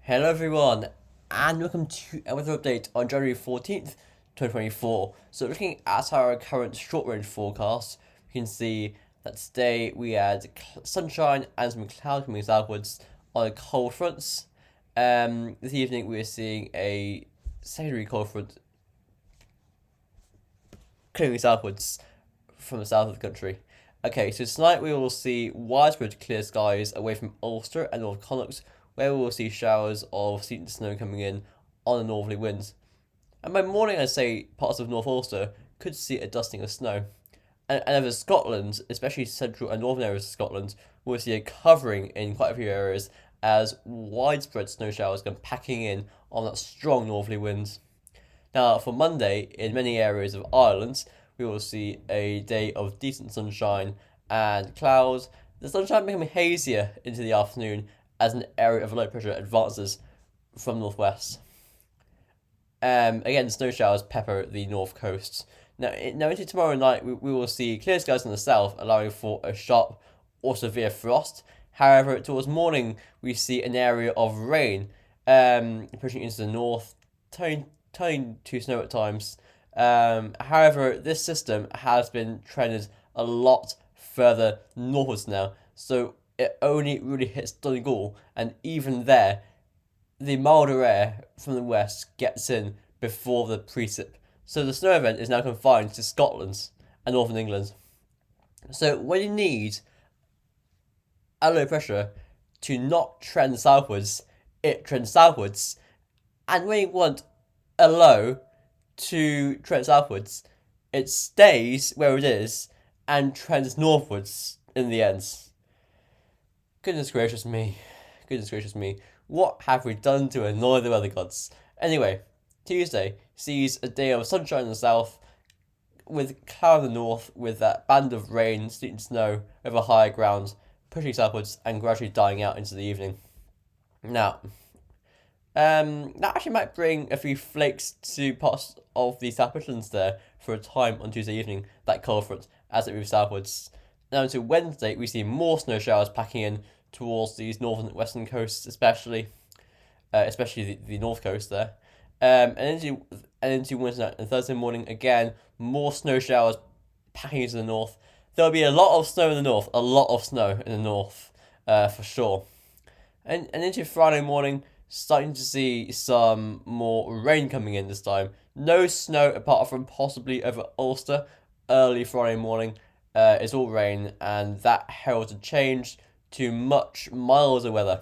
Hello everyone, and welcome to a weather update on January 14th, 2024. So looking at our current short-range forecast, we can see that today we had sunshine and some clouds coming southwards on the cold fronts. This evening we are seeing a secondary cold front coming southwards from the south of the country. Okay, so tonight we will see widespread clear skies away from Ulster and North Connacht, where we will see showers of sleet and snow coming in on the northerly winds. And by morning, I'd say parts of North Ulster could see a dusting of snow. And over Scotland, especially central and northern areas of Scotland, we'll see a covering in quite a few areas as widespread snow showers come packing in on that strong northerly winds. Now, for Monday, in many areas of Ireland, we will see a day of decent sunshine and clouds. The sunshine becoming hazier into the afternoon as an area of low pressure advances from northwest. Again, snow showers pepper the north coast. Now into tomorrow night, we will see clear skies in the south, allowing for a sharp or severe frost. However, towards morning, we see an area of rain pushing into the north, turning to snow at times. However, this system has been trended a lot further northwards now, so it only really hits Donegal, and even there, the milder air from the west gets in before the precip. So the snow event is now confined to Scotland and northern England. So when you need a low pressure to not trend southwards, it trends southwards. And when you want a low to trend southwards, it stays where it is and trends northwards in the end. Goodness gracious me. Goodness gracious me. What have we done to annoy the weather gods? Anyway, Tuesday sees a day of sunshine in the south, with cloud in the north, with that band of rain, sleet and snow over higher ground, pushing southwards and gradually dying out into the evening. Now, that actually might bring a few flakes to parts of the South Midlands there for a time on Tuesday evening, that cold front, as it moves southwards. Now into Wednesday, we see more snow showers packing in towards these northern and western coasts, especially the north coast there. And into Wednesday night and Thursday morning, again, more snow showers packing into the north. There'll be a lot of snow in the north, for sure. And into Friday morning, starting to see some more rain coming in this time. No snow apart from possibly over Ulster early Friday morning. It's all rain, and that heralds a change to much milder weather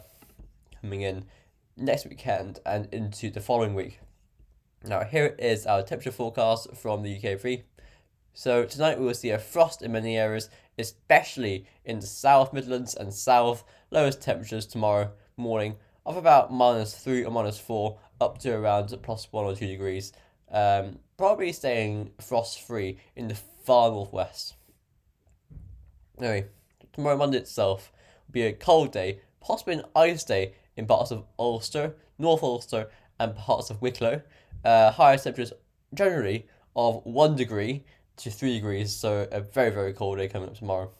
coming in next weekend and into the following week. Now, here is our temperature forecast from the UK3. So tonight we will see a frost in many areas, especially in the South Midlands and South. Lowest temperatures tomorrow morning of about -3 or -4, up to around +1 or 2 degrees. Probably staying frost-free in the far northwest. Anyway, tomorrow Monday itself will be a cold day, possibly an ice day in parts of Ulster, North Ulster, and parts of Wicklow. Highest temperatures generally of 1 degree to 3 degrees, so a very, very cold day coming up tomorrow.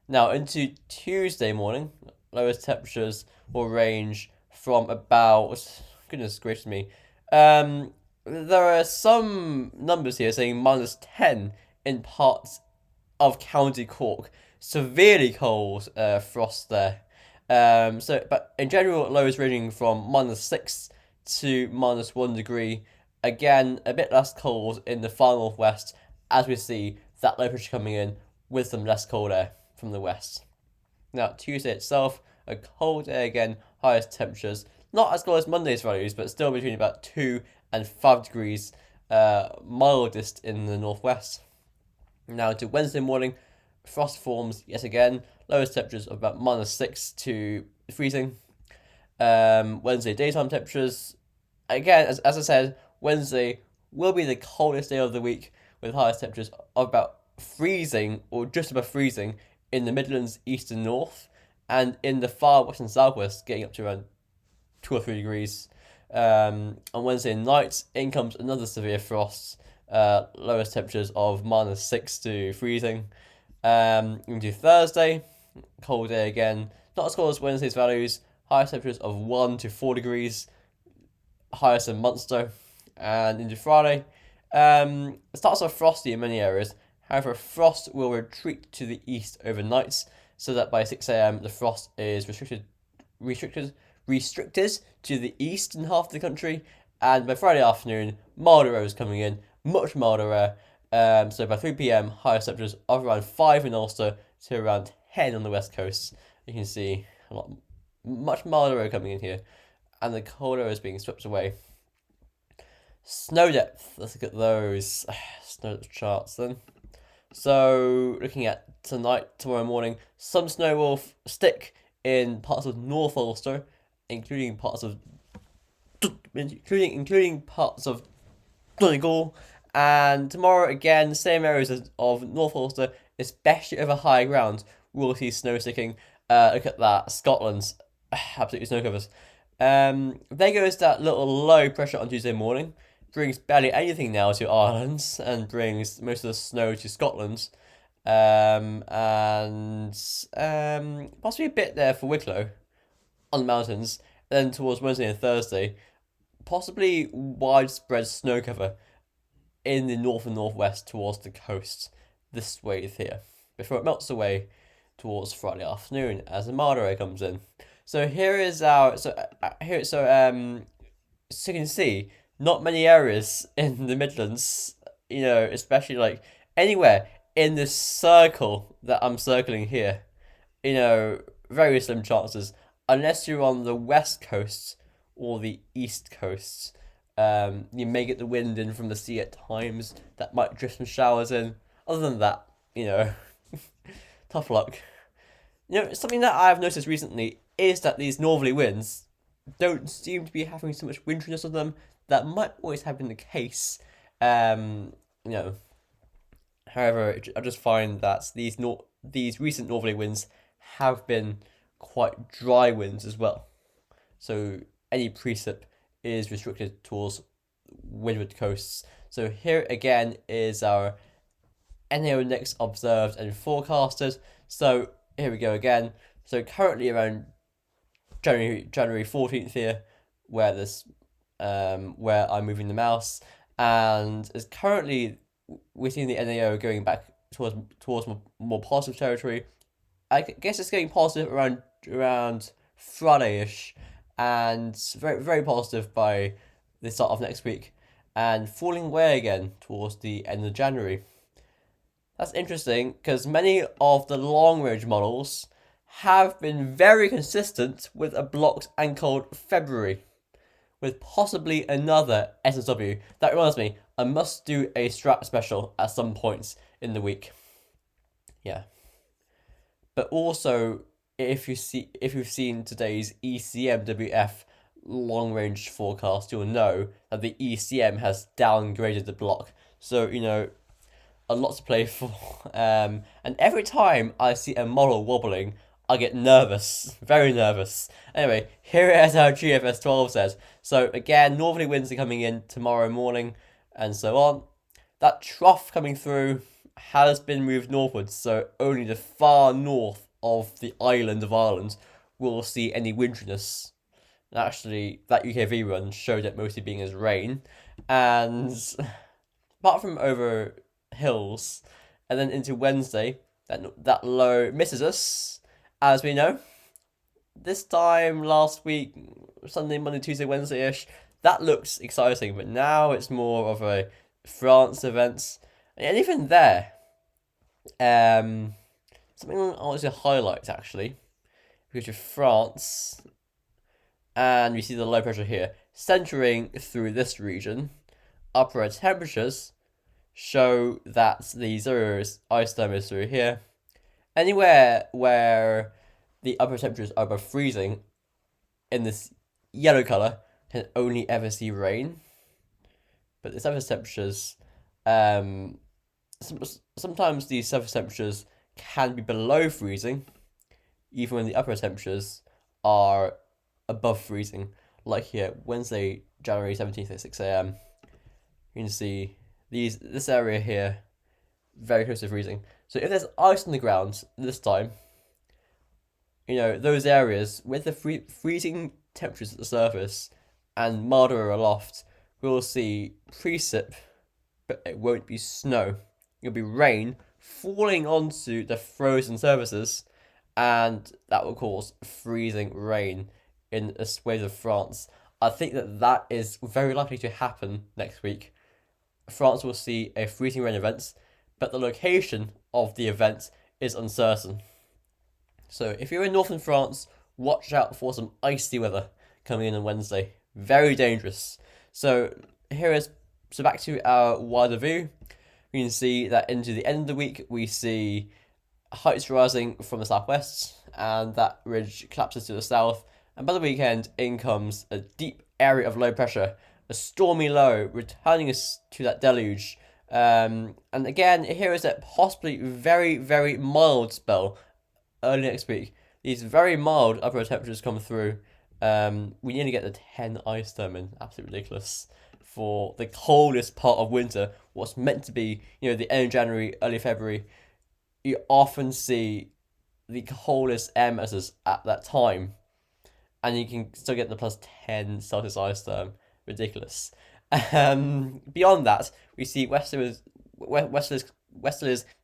Now, into Tuesday morning, lowest temperatures will range from about, goodness gracious me, there are some numbers here saying -10 in parts of County Cork. Severely cold frost there. But in general, lows ranging from -6 to -1 degree. Again, a bit less cold in the far northwest, as we see that low pressure coming in with some less cold air from the west. Now, Tuesday itself, a cold day again, highest temperatures, not as cold as Monday's values, but still between about 2 and 5 degrees, mildest in the northwest. Now, to Wednesday morning, frost forms yet again, lowest temperatures of about -6 to freezing. Wednesday daytime temperatures, again, as I said, Wednesday will be the coldest day of the week, with highest temperatures of about freezing or just above freezing in the Midlands, east and north, and in the far west and southwest, getting up to around 2 or 3 degrees. On Wednesday night, in comes another severe frost, lowest temperatures of -6 to freezing. Into Thursday, cold day again, not as cold as Wednesday's values, highest temperatures of 1 to 4 degrees, highest in Munster. And into Friday, it starts off frosty in many areas. However, frost will retreat to the east overnight, so that by 6 a.m. the frost is restricted to the eastern half of the country, and by Friday afternoon, milder air is coming in, much milder air. So by 3 p.m, highest temperatures of around 5 in Ulster to around 10 on the west coast. You can see much milder air coming in here, and the colder air is being swept away. Snow depth, let's look at those snow depth charts then. So, looking at tomorrow morning, some snow will stick in parts of North Ulster, including parts of Donegal, and tomorrow again, same areas of North Ulster, especially over high ground, we'll see snow sticking. Look at that, Scotland's absolutely snow covers. There goes that little low pressure on Tuesday morning. Brings barely anything now to Ireland and brings most of the snow to Scotland. And possibly a bit there for Wicklow on the mountains. Then towards Wednesday and Thursday, possibly widespread snow cover in the north and northwest towards the coast this way here, before it melts away towards Friday afternoon as the milder air comes in. So here is our so you can see not many areas in the Midlands, especially like anywhere in this circle that I'm circling here, very slim chances, unless you're on the west coast or the east coast. You may get the wind in from the sea at times that might drift some showers in. Other than that, tough luck. Something that I've noticed recently is that these northerly winds don't seem to be having so much winteriness on them. That might always have been the case. However, I just find that these recent northerly winds have been quite dry winds as well. So any precip is restricted towards windward coasts. So here again is our NAO index observed and forecasted. So here we go again. So currently around January 14th here, where I'm moving the mouse, and is currently we're seeing the NAO going back towards more positive territory. I guess it's getting positive around Friday-ish, and very very positive by the start of next week, and falling away again towards the end of January. That's interesting because many of the Longrange models have been very consistent with a blocked and cold February, with possibly another SSW. That reminds me, I must do a strat special at some points in the week. Yeah. But also, if you've seen today's ECMWF long range forecast, you'll know that the ECM has downgraded the block. So, a lot to play for. And every time I see a model wobbling, I get nervous, very nervous. Anyway, here is our GFS 12 says. So again, northerly winds are coming in tomorrow morning and so on. That trough coming through has been moved northwards, so only the far north of the island of Ireland will see any winteriness. Actually, that UKV run showed it mostly being as rain. And apart from over hills, and then into Wednesday, that low misses us. As we know, this time last week, Sunday, Monday, Tuesday, Wednesday-ish, that looks exciting, but now it's more of a France event. And even there, something I want to highlight actually, because of France, and we see the low pressure here, centering through this region, upper temperatures show that the zero isotherm is through here. Anywhere where the upper temperatures are above freezing in this yellow colour can only ever see rain. But the surface temperatures, sometimes these surface temperatures can be below freezing, even when the upper temperatures are above freezing. Like here, Wednesday, January 17th at 6 a.m. You can see this area here, very close to freezing. So if there's ice on the ground this time, those areas with the freezing temperatures at the surface and milder aloft, we'll see precip, but it won't be snow. It'll be rain falling onto the frozen surfaces, and that will cause freezing rain in a swathe of France. I think that is very likely to happen next week. France will see a freezing rain event, but the location of the event is uncertain. So if you're in northern France, watch out for some icy weather coming in on Wednesday. Very dangerous. So back to our wider view. We can see that into the end of the week we see heights rising from the southwest, and that ridge collapses to the south. And by the weekend, in comes a deep area of low pressure, a stormy low, returning us to that deluge. And again, here is a possibly very, very mild spell early next week. These very mild upper temperatures come through. We nearly get the 10 ice storm in. Absolutely ridiculous. For the coldest part of winter, what's meant to be, the end of January, early February, you often see the coldest air masses at that time. And you can still get the plus 10 Celsius ice storm. Ridiculous. Beyond that, we see westerlies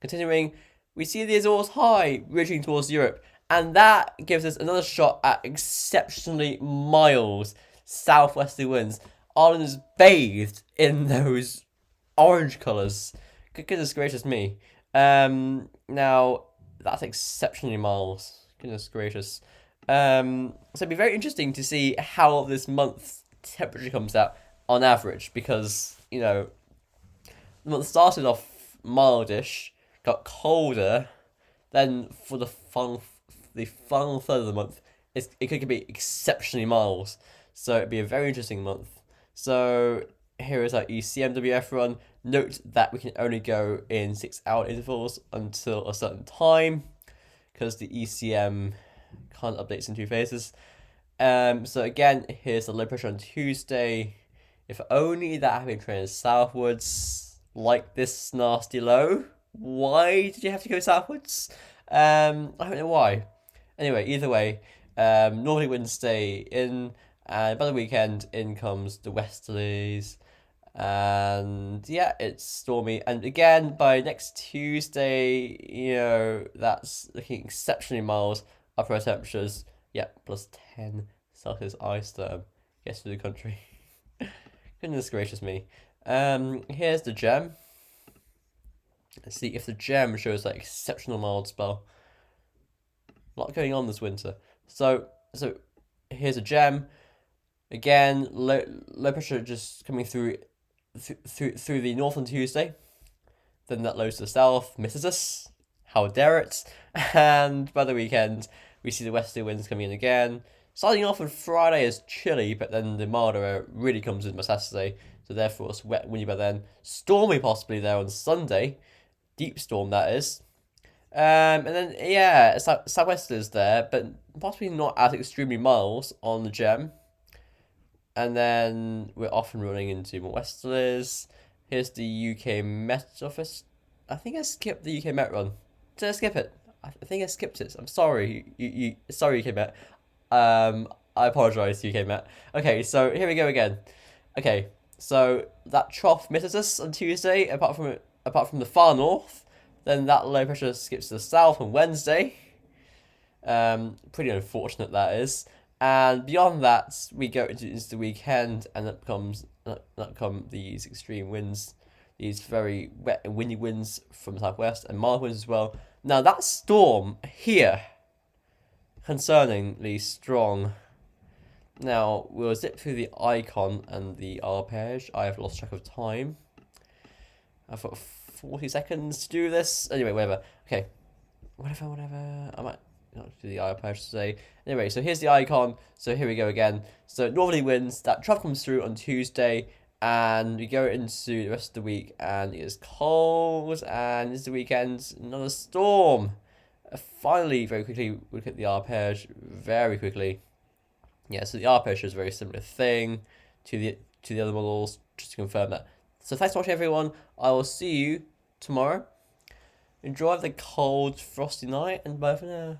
continuing. We see the Azores high, ridging towards Europe. And that gives us another shot at exceptionally mild southwesterly winds. Ireland is bathed in those orange colours. Goodness gracious me. Now, that's exceptionally mild. Goodness gracious. So it'd be very interesting to see how this month's temperature comes out on average, because, the month started off mildish, got colder, then for the final third of the month, it could be exceptionally mild. So it'd be a very interesting month. So here is our ECMWF run. Note that we can only go in 6-hour intervals until a certain time, because the ECM can't update in 2 phases. So again, here's the low pressure on Tuesday. If only that had been trending southwards, like this nasty low. Why did you have to go southwards? I don't know why. Anyway, either way, northerly winds stay in, and by the weekend, in comes the westerlies. And yeah, it's stormy. And again, by next Tuesday, that's looking exceptionally mild. Upper temperatures, yeah, plus 10 Celsius ice storm gets through the country. Goodness gracious me. Here's the gem. Let's see if the gem shows that exceptional mild spell. A lot going on this winter. So here's a gem. Again, low pressure just coming through the north on Tuesday. Then that low to the south misses us. How dare it? And by the weekend, we see the westerly winds coming in again. Starting off on Friday is chilly, but then the milder air really comes in by Saturday. So therefore, it's wet and windy by then. Stormy possibly there on Sunday. Deep storm, that is. And then, yeah, southwesters there, but possibly not as extremely mild on the gem. And then we're often running into more westerlies. Here's the UK Met Office. I think I skipped the UK Met run. Did I skip it? I think I skipped it. I'm sorry. Sorry, UK Met. I apologise, UK Met. Okay, so here we go again. Okay, so that trough misses us on Tuesday, apart from the far north. Then that low pressure skips to the south on Wednesday. Pretty unfortunate that is. And beyond that, we go into the weekend, and that come these extreme winds, these very wet and windy winds from the southwest, and mild winds as well. Now that storm here, concerningly strong. Now we'll zip through the icon and the arpege. I have lost track of time. I've got 40 seconds to do this. Anyway, whatever. Okay, whatever. I might not do the arpege today. Anyway, so here's the icon. So here we go again. So northerly winds. That trough comes through on Tuesday, and we go into the rest of the week, and it is cold. And it's the weekend. Another storm. Finally, very quickly, we look at the arpege very quickly. Yeah, so the arpege shows a very similar thing to the other models, just to confirm that. So thanks for watching, everyone. I will see you tomorrow. Enjoy the cold, frosty night, and bye for now.